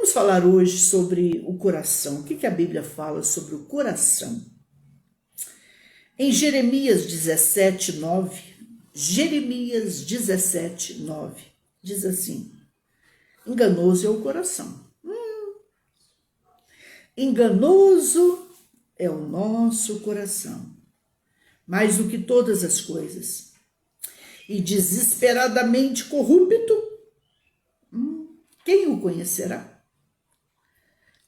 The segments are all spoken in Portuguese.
Vamos falar hoje sobre o coração. O que a Bíblia fala sobre o coração? Em Jeremias 17:9, Jeremias 17:9, diz assim: enganoso é o coração. Enganoso é o nosso coração, mais do que todas as coisas, e desesperadamente corrupto, quem o conhecerá?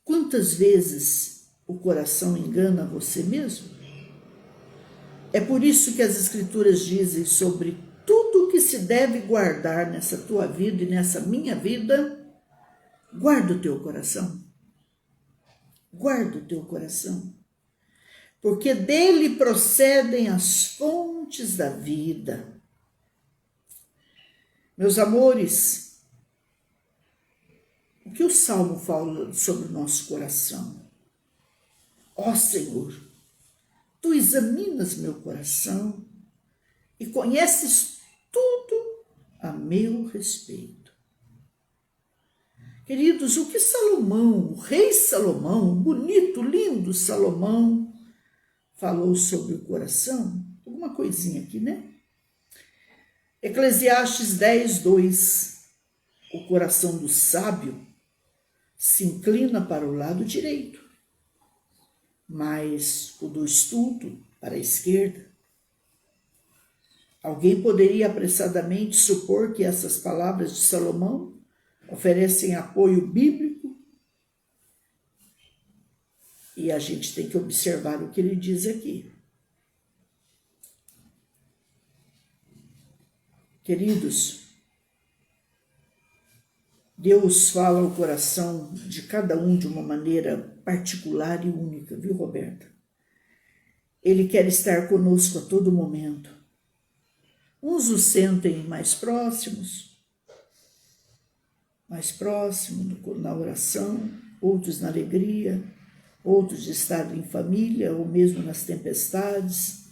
Quantas vezes o coração engana você mesmo? É por isso que as Escrituras dizem sobre tudo que se deve guardar nessa tua vida e nessa minha vida, guarda o teu coração. Guarda o teu coração. Porque dele procedem as fontes da vida. Meus amores, o que o Salmo fala sobre o nosso coração? Ó Senhor, tu examinas meu coração e conheces tudo a meu respeito. Queridos, o que Salomão, o rei Salomão, bonito, lindo Salomão, falou sobre o coração? Alguma coisinha aqui, né? Eclesiastes 10:2. O coração do sábio se inclina para o lado direito, mas o do estulto para a esquerda. Alguém poderia apressadamente supor que essas palavras de Salomão oferecem apoio bíblico? E a gente tem que observar o que ele diz aqui. Queridos, Deus fala ao coração de cada um de uma maneira particular e única, viu, Roberta? Ele quer estar conosco a todo momento. Uns o sentem mais próximos na oração, outros na alegria, outros de estar em família ou mesmo nas tempestades.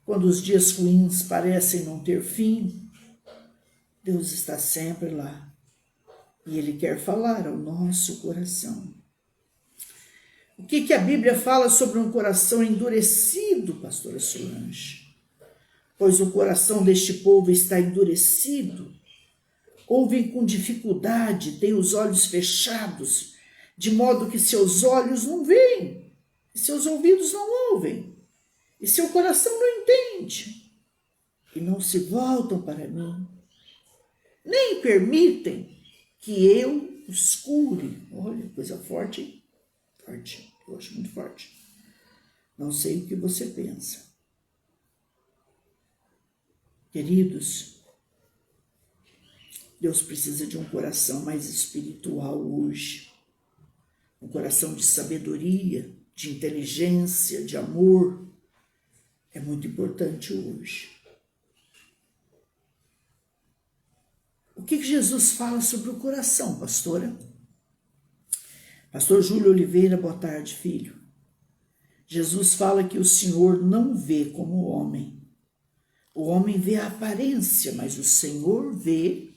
Quando os dias ruins parecem não ter fim, Deus está sempre lá e Ele quer falar ao nosso coração. O que a Bíblia fala sobre um coração endurecido, pastora Solange? Pois o coração deste povo está endurecido, ouvem com dificuldade, têm os olhos fechados, de modo que seus olhos não veem, e seus ouvidos não ouvem, e seu coração não entende, e não se voltam para mim, nem permitem que eu os cure. Olha, coisa forte, hein? Forte, eu acho muito forte. Não sei o que você pensa. Queridos, Deus precisa de um coração mais espiritual hoje. Um coração de sabedoria, de inteligência, de amor. É muito importante hoje. O que Jesus fala sobre o coração, pastora? Pastor Júlio Oliveira, boa tarde, filho. Jesus fala que o Senhor não vê como o homem. O homem vê a aparência, mas o Senhor vê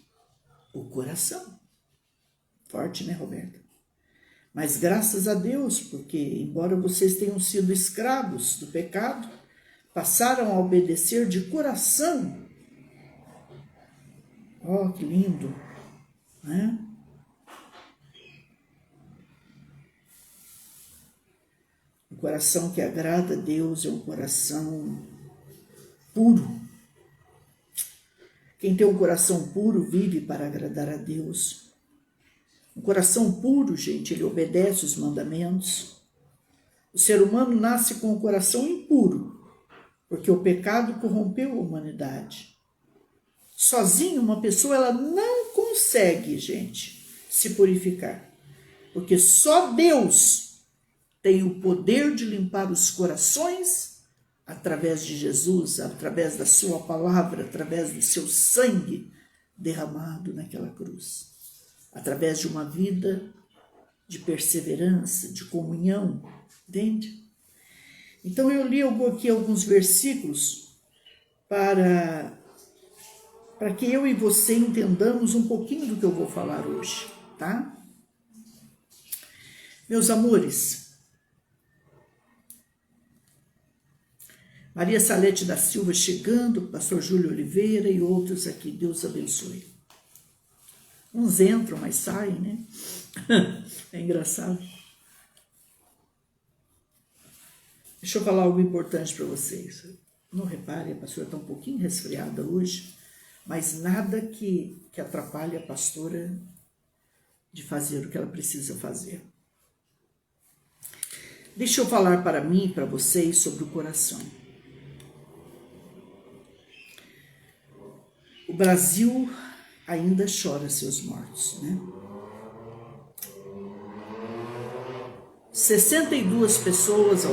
o coração. Forte, né, Roberta? Mas graças a Deus, porque embora vocês tenham sido escravos do pecado, passaram a obedecer de coração. Oh, que lindo, né? O coração que agrada a Deus é um coração puro. Quem tem um coração puro vive para agradar a Deus. Um coração puro, gente, ele obedece os mandamentos. O ser humano nasce com o coração impuro, porque o pecado corrompeu a humanidade. Sozinho, uma pessoa ela não consegue, gente, se purificar. Porque só Deus tem o poder de limpar os corações através de Jesus, através da sua palavra, através do seu sangue derramado naquela cruz. Através de uma vida de perseverança, de comunhão, entende? Então eu li aqui alguns versículos para que eu e você entendamos um pouquinho do que eu vou falar hoje, tá? Meus amores, Maria Salete da Silva chegando, pastor Júlio Oliveira e outros aqui, Deus abençoe. Uns entram, mas saem, né? É engraçado. Deixa eu falar algo importante para vocês. Não reparem, a pastora está um pouquinho resfriada hoje, mas nada que atrapalhe a pastora de fazer o que ela precisa fazer. Deixa eu falar para mim e para vocês sobre o coração. O Brasil ainda chora seus mortos, né? 62 pessoas,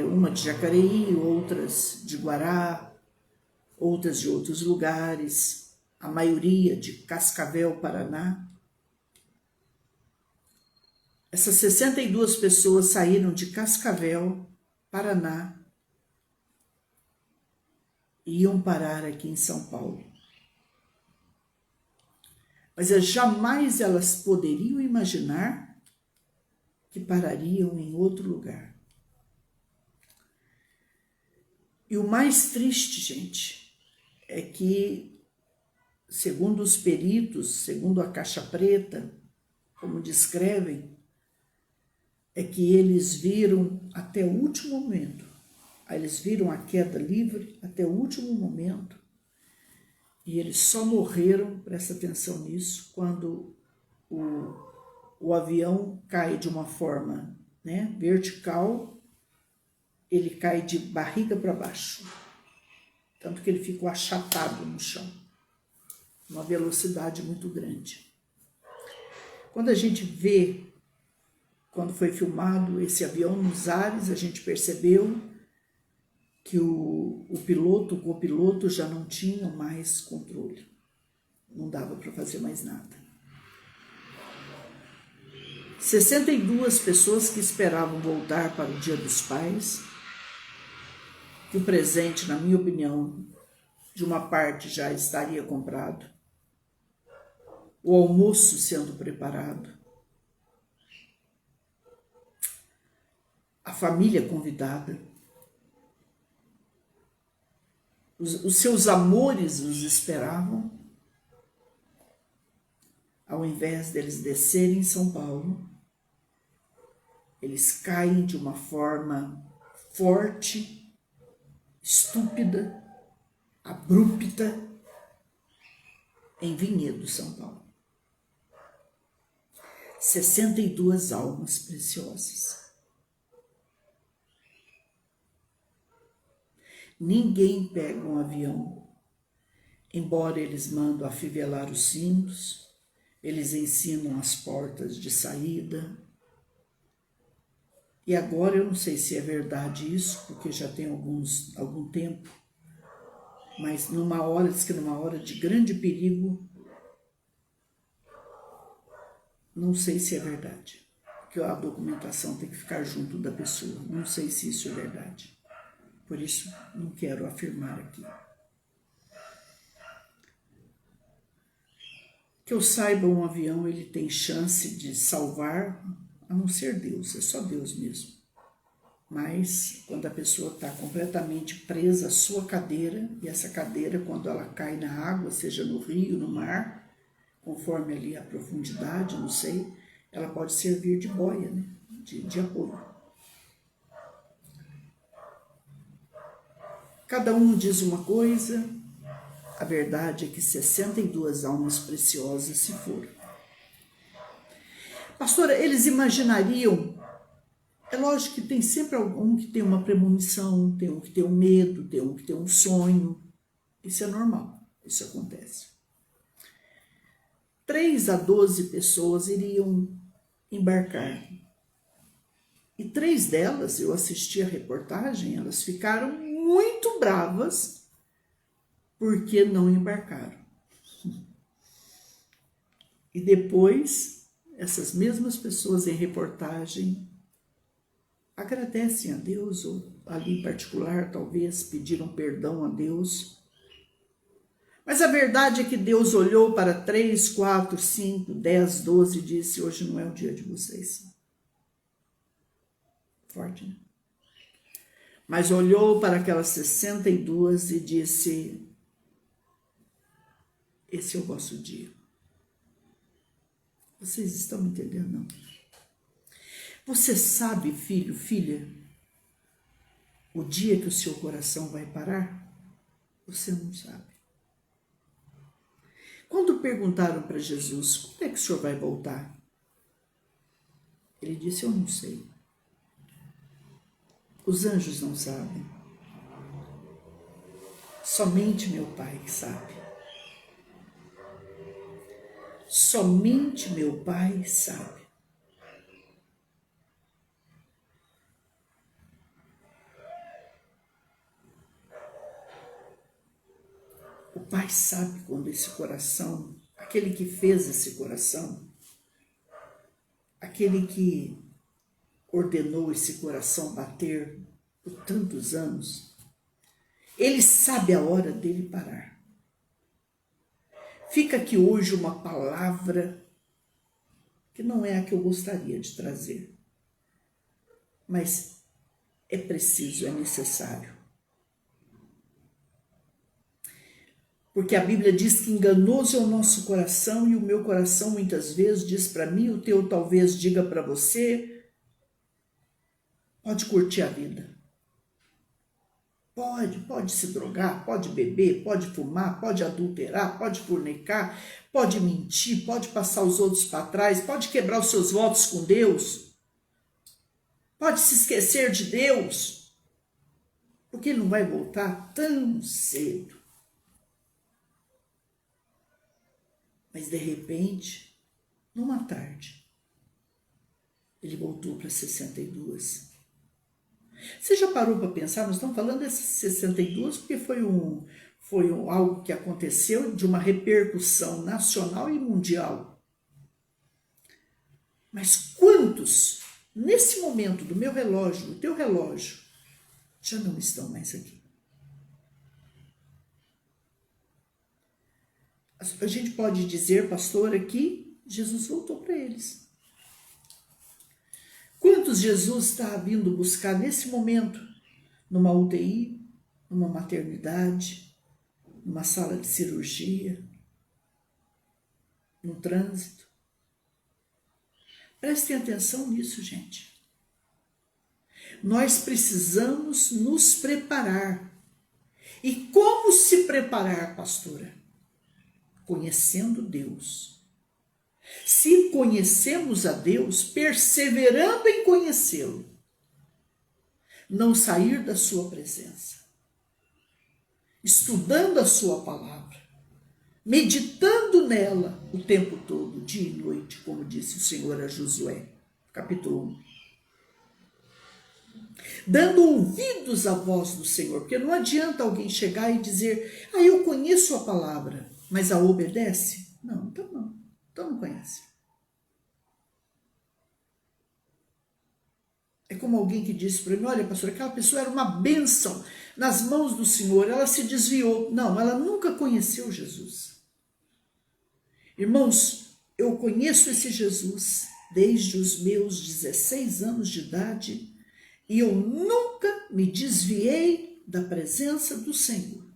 uma de Jacareí, outras de Guará, outras de outros lugares, a maioria de Cascavel, Paraná. Essas 62 pessoas saíram de Cascavel, Paraná, e iam parar aqui em São Paulo. Mas jamais elas poderiam imaginar que parariam em outro lugar. E o mais triste, gente, é que, segundo os peritos, segundo a caixa preta, como descrevem, é que eles viram até o último momento, eles viram a queda livre até o último momento, e eles só morreram, presta atenção nisso, quando o avião cai de uma forma, né, vertical, ele cai de barriga para baixo, tanto que ele ficou achatado no chão, uma velocidade muito grande. Quando a gente vê, quando foi filmado esse avião nos ares, a gente percebeu que o piloto, o copiloto já não tinham mais controle, não dava para fazer mais nada. 62 pessoas que esperavam voltar para o Dia dos Pais, que o presente, na minha opinião, de uma parte já estaria comprado, o almoço sendo preparado, a família convidada, os seus amores os esperavam, ao invés deles descerem em São Paulo, eles caem de uma forma forte, estúpida, abrupta, em Vinhedo, São Paulo. 62 almas preciosas. Ninguém pega um avião, embora eles mandam afivelar os sinos, eles ensinam as portas de saída. E agora eu não sei se é verdade isso, porque já tem algum tempo, mas diz que numa hora de grande perigo, não sei se é verdade, porque a documentação tem que ficar junto da pessoa, não sei se isso é verdade, por isso não quero afirmar aqui. Que eu saiba, um avião ele tem chance de salvar, a não ser Deus, é só Deus mesmo. Mas quando a pessoa está completamente presa à sua cadeira, e essa cadeira, quando ela cai na água, seja no rio, no mar, conforme ali a profundidade, não sei, ela pode servir de boia, né? de apoio. Cada um diz uma coisa, a verdade é que 62 almas preciosas se foram. Pastora, eles imaginariam, é lógico que tem sempre algum que tem uma premonição, tem um que tem um medo, tem um que tem um sonho, isso é normal, isso acontece. 3 a 12 pessoas iriam embarcar, e 3 delas, eu assisti a reportagem, elas ficaram muito bravas porque não embarcaram. E depois, essas mesmas pessoas em reportagem agradecem a Deus, ou ali em particular, talvez pediram perdão a Deus. Mas a verdade é que Deus olhou para 3, 4, 5, 10, 12 e disse: hoje não é o dia de vocês. forte, né? Mas olhou para aquelas 62 e disse: esse é o vosso dia. Vocês estão me entendendo, não? Você sabe, filho, filha, o dia que o seu coração vai parar? Você não sabe. Quando perguntaram para Jesus: quando é que o senhor vai voltar? Ele disse: eu não sei. Os anjos não sabem. Somente meu Pai sabe. Somente meu Pai sabe. O Pai sabe quando esse coração, aquele que fez esse coração, aquele que ordenou esse coração bater por tantos anos, ele sabe a hora dele parar. Fica aqui hoje uma palavra que não é a que eu gostaria de trazer, mas é preciso, é necessário. Porque a Bíblia diz que enganoso é o nosso coração e o meu coração muitas vezes diz para mim, o teu talvez diga para você: pode curtir a vida. Pode se drogar, pode beber, pode fumar, pode adulterar, pode fornicar, pode mentir, pode passar os outros para trás, pode quebrar os seus votos com Deus, pode se esquecer de Deus, porque Ele não vai voltar tão cedo. Mas de repente, numa tarde, Ele voltou para 62. Você já parou para pensar? Nós estamos falando desses 62 porque foi algo que aconteceu de uma repercussão nacional e mundial. Mas quantos, nesse momento do meu relógio, do teu relógio, já não estão mais aqui? A gente pode dizer, pastora, que Jesus voltou para eles. Quantos Jesus está vindo buscar nesse momento? Numa UTI, numa maternidade, numa sala de cirurgia, no trânsito. Prestem atenção nisso, gente. Nós precisamos nos preparar. E como se preparar, pastora? Conhecendo Deus. Se conhecemos a Deus, perseverando em conhecê-lo, não sair da sua presença, estudando a sua palavra, meditando nela o tempo todo, dia e noite, como disse o Senhor a Josué, capítulo 1. Dando ouvidos à voz do Senhor, porque não adianta alguém chegar e dizer: eu conheço a palavra, mas a obedece? Não, então não conhece. É como alguém que disse para mim: olha, pastor, aquela pessoa era uma bênção nas mãos do Senhor, ela se desviou. Não, ela nunca conheceu Jesus. Irmãos, eu conheço esse Jesus desde os meus 16 anos de idade e eu nunca me desviei da presença do Senhor.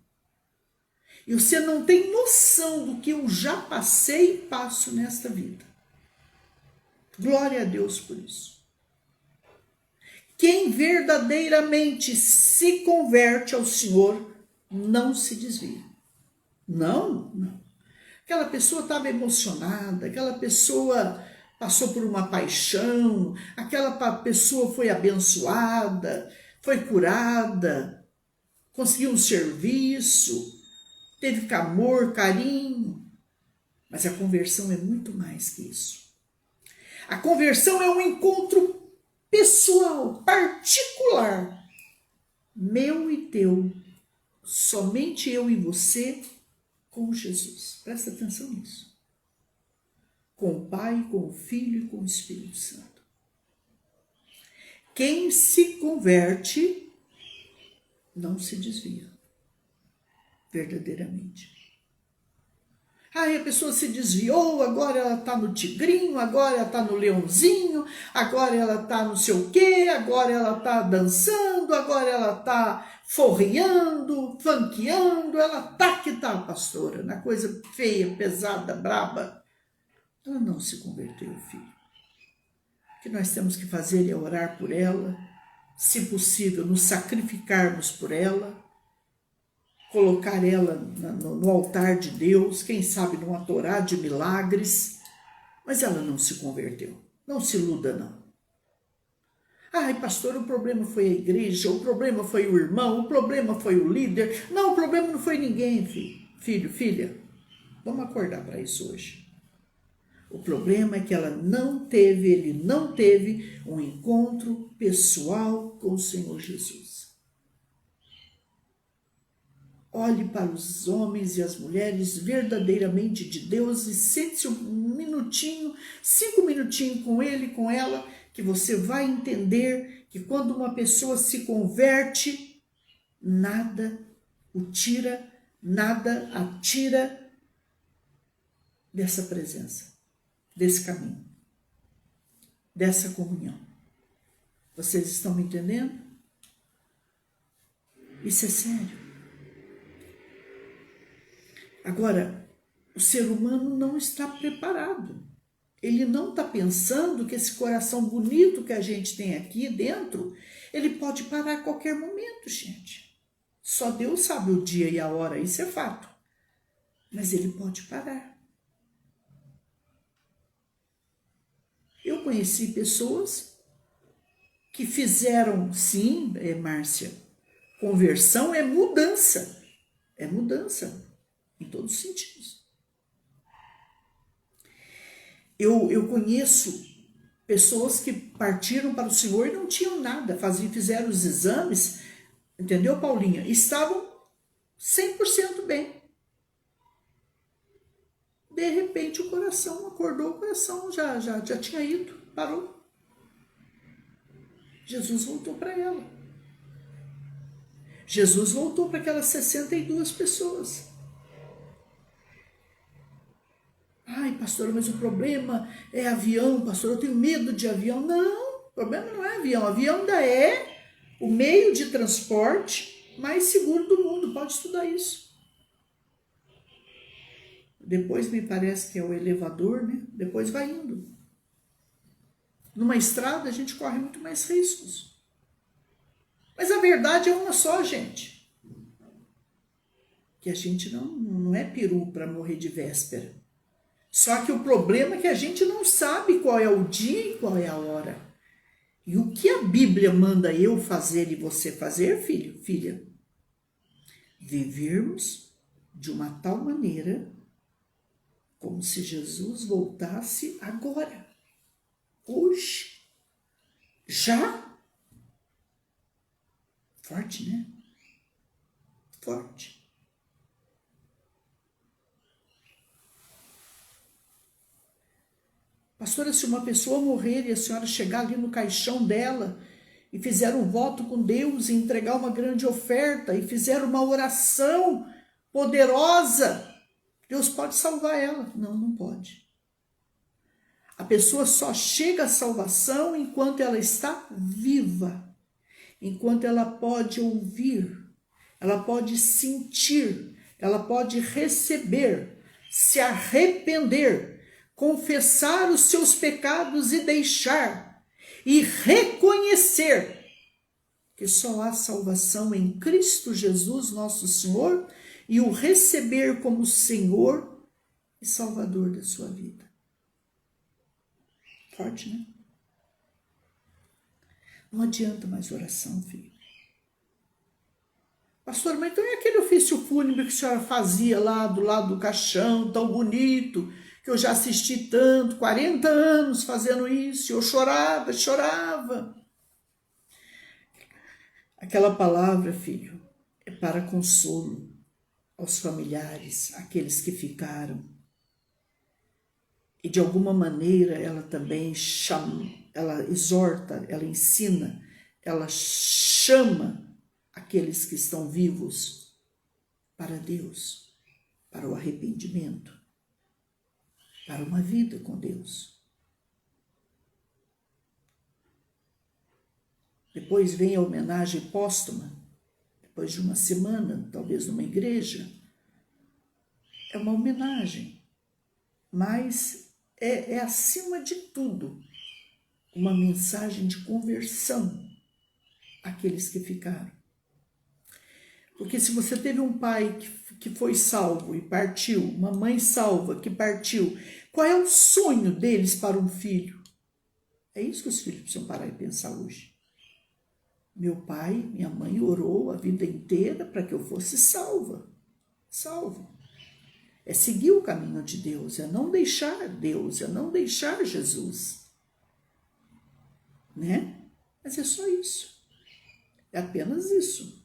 E você não tem noção do que eu já passei e passo nesta vida. Glória a Deus por isso. Quem verdadeiramente se converte ao Senhor não se desvia. Não. Aquela pessoa estava emocionada, aquela pessoa passou por uma paixão, aquela pessoa foi abençoada, foi curada, conseguiu um serviço, teve amor, carinho. Mas a conversão é muito mais que isso. A conversão é um encontro pessoal, particular, meu e teu, somente eu e você, com Jesus. Presta atenção nisso. Com o Pai, com o Filho e com o Espírito Santo. Quem se converte não se desvia, verdadeiramente. Ai, a pessoa se desviou, agora ela está no tigrinho, agora ela está no leãozinho, agora ela está não sei o quê, agora ela está dançando, agora ela está forreando, funkeando, ela tá que tá, pastora, na coisa feia, pesada, braba. Ela não se converteu, filho. O que nós temos que fazer é orar por ela, se possível, nos sacrificarmos por ela, colocar ela no altar de Deus, quem sabe numa torá de milagres, mas ela não se converteu. Não se iluda, não. Ai, pastor, o problema foi a igreja, o problema foi o irmão, o problema foi o líder. Não, o problema não foi ninguém, filho, filha. Vamos acordar para isso hoje. O problema é que ele não teve um encontro pessoal com o Senhor Jesus. Olhe para os homens e as mulheres verdadeiramente de Deus e sente-se um minutinho, 5 minutinhos com ele, com ela, que você vai entender que quando uma pessoa se converte, nada o tira, nada a tira dessa presença, desse caminho, dessa comunhão. Vocês estão me entendendo? Isso é sério. Agora, o ser humano não está preparado. Ele não está pensando que esse coração bonito que a gente tem aqui dentro, ele pode parar a qualquer momento, gente. Só Deus sabe o dia e a hora, isso é fato. Mas ele pode parar. Eu conheci pessoas que fizeram, sim, Márcia, conversão é mudança. É mudança. Em todos os sentidos. Eu conheço pessoas que partiram para o Senhor e não tinham nada, fizeram os exames, entendeu, Paulinha? Estavam 100% bem. De repente o coração acordou, o coração já tinha ido, parou. Jesus voltou para ela. Jesus voltou para aquelas 62 pessoas. Ai, pastor, mas o problema é avião, pastor, eu tenho medo de avião. Não, o problema não é avião. Avião ainda é o meio de transporte mais seguro do mundo. Pode estudar isso. Depois me parece que é o elevador, né? Depois vai indo. Numa estrada a gente corre muito mais riscos. Mas a verdade é uma só, gente. Que a gente não é peru para morrer de véspera. Só que o problema é que a gente não sabe qual é o dia e qual é a hora. E o que a Bíblia manda eu fazer e você fazer, filho, filha? Vivermos de uma tal maneira como se Jesus voltasse agora, hoje, já. Forte, né? Forte. Pastora, se uma pessoa morrer e a senhora chegar ali no caixão dela e fizer um voto com Deus e entregar uma grande oferta e fizer uma oração poderosa, Deus pode salvar ela? Não, não pode. A pessoa só chega à salvação enquanto ela está viva, enquanto ela pode ouvir, ela pode sentir, ela pode receber, se arrepender, confessar os seus pecados e deixar, e reconhecer que só há salvação em Cristo Jesus, nosso Senhor, e o receber como Senhor e Salvador da sua vida. Forte, né? Não adianta mais oração, filho. Pastor, mas então é aquele ofício fúnebre que a senhora fazia lá do lado do caixão, tão bonito, que eu já assisti tanto, 40 anos fazendo isso, eu chorava. Aquela palavra, filho, é para consolo aos familiares, aqueles que ficaram. E de alguma maneira ela também chama, ela exorta, ela ensina, ela chama aqueles que estão vivos para Deus, para o arrependimento. para uma vida com Deus. Depois vem a homenagem póstuma, depois de uma semana, talvez numa igreja. É uma homenagem, mas é acima de tudo uma mensagem de conversão àqueles que ficaram. Porque se você teve um pai que foi salvo e partiu, uma mãe salva que partiu, qual é o sonho deles para um filho? É isso que os filhos precisam parar e pensar hoje. Meu pai, minha mãe orou a vida inteira para que eu fosse salvo. É seguir o caminho de Deus, é não deixar Deus, é não deixar Jesus. Né? Mas é só isso. É apenas isso.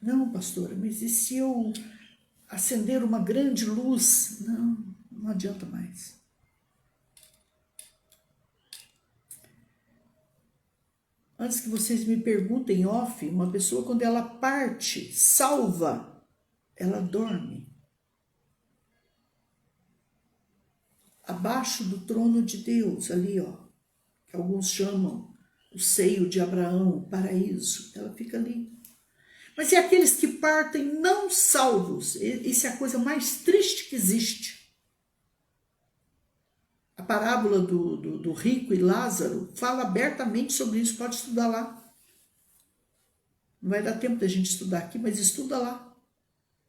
Não, pastora, mas e se eu acender uma grande luz? Não adianta mais. Antes que vocês me perguntem off, uma pessoa quando ela parte, salva, ela dorme. Abaixo do trono de Deus, ali, ó, que alguns chamam o seio de Abraão, o paraíso, ela fica ali. Mas e aqueles que partem não salvos? Isso é a coisa mais triste que existe. A parábola do rico e Lázaro fala abertamente sobre isso, pode estudar lá. Não vai dar tempo da gente estudar aqui, mas estuda lá.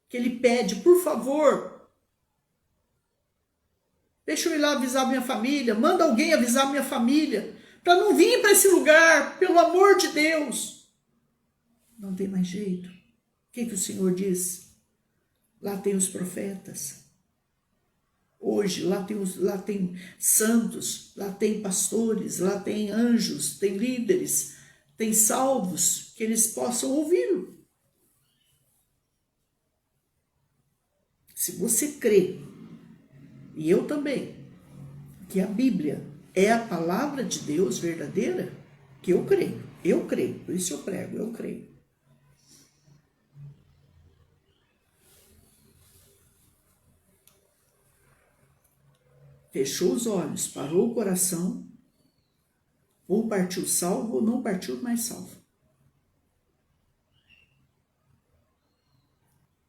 Que ele pede, por favor, deixa eu ir lá avisar minha família, manda alguém avisar minha família, para não vir para esse lugar, pelo amor de Deus. Não tem mais jeito. O que o Senhor diz? Lá tem os profetas. Hoje, lá tem santos, lá tem pastores, lá tem anjos, tem líderes, tem salvos, que eles possam ouvi-lo. Se você crê, e eu também, que a Bíblia é a palavra de Deus verdadeira, que eu creio, por isso eu prego, eu creio. Fechou os olhos, parou o coração, ou partiu salvo ou não partiu mais salvo.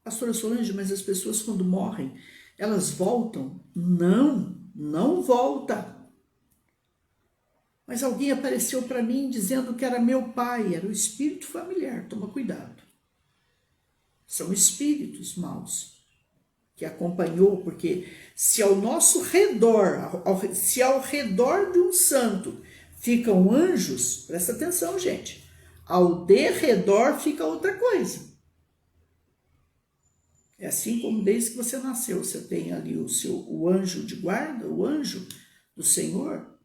Pastora Solange, mas as pessoas quando morrem, elas voltam? Não volta. Mas alguém apareceu para mim dizendo que era meu pai, era o espírito familiar, toma cuidado. São espíritos maus que acompanhou, porque se ao nosso redor, se ao redor de um santo ficam anjos, presta atenção, gente, ao derredor fica outra coisa. É assim como desde que você nasceu, você tem ali o anjo de guarda, o anjo do Senhor,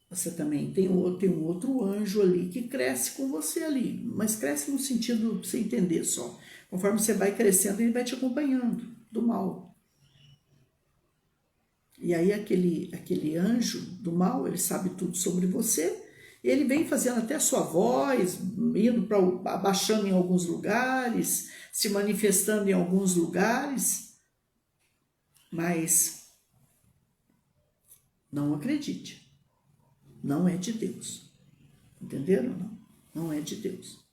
você também tem um outro anjo ali que cresce com você ali, mas cresce no sentido, pra você entender só, conforme você vai crescendo, ele vai te acompanhando do mal. E aí aquele anjo do mal, ele sabe tudo sobre você, ele vem fazendo até a sua voz, abaixando em alguns lugares, se manifestando em alguns lugares, mas não acredite, não é de Deus. Entenderam? Não é de Deus.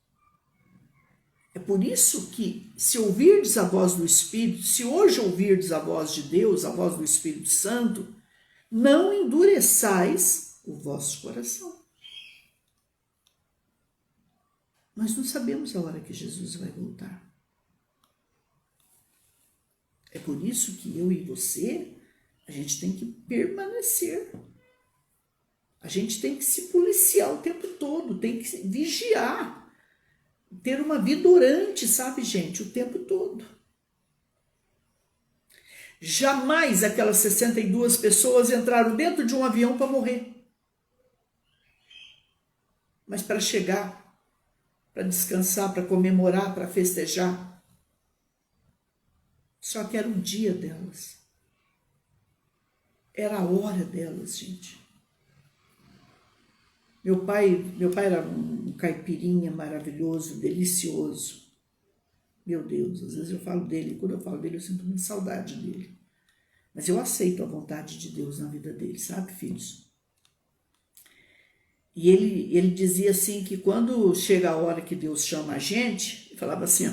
É por isso que, se ouvirdes a voz do Espírito, se hoje ouvirdes a voz de Deus, a voz do Espírito Santo, não endureçais o vosso coração. Nós não sabemos a hora que Jesus vai voltar. É por isso que eu e você, a gente tem que permanecer. A gente tem que se policiar o tempo todo, tem que vigiar. Ter uma vida orante, sabe, gente, o tempo todo. Jamais aquelas 62 pessoas entraram dentro de um avião para morrer. Mas para chegar, para descansar, para comemorar, para festejar. Só que era o dia delas. Era a hora delas, gente. Meu pai era um caipirinha maravilhoso, delicioso. Meu Deus, às vezes eu falo dele, e quando eu falo dele eu sinto muita saudade dele. Mas eu aceito a vontade de Deus na vida dele, sabe, filhos? E ele dizia assim que quando chega a hora que Deus chama a gente, ele falava assim,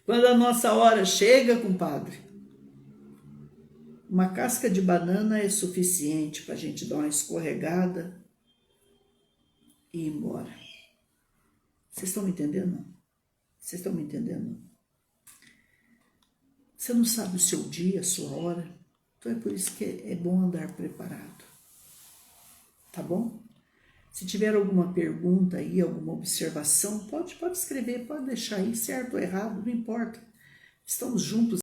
quando a nossa hora chega, compadre, uma casca de banana é suficiente para a gente dar uma escorregada e ir embora. Vocês estão me entendendo? Vocês estão me entendendo? Você não sabe o seu dia, a sua hora. Então é por isso que é bom andar preparado. Tá bom? Se tiver alguma pergunta aí, alguma observação, pode escrever, pode deixar aí, certo ou errado, não importa. Estamos juntos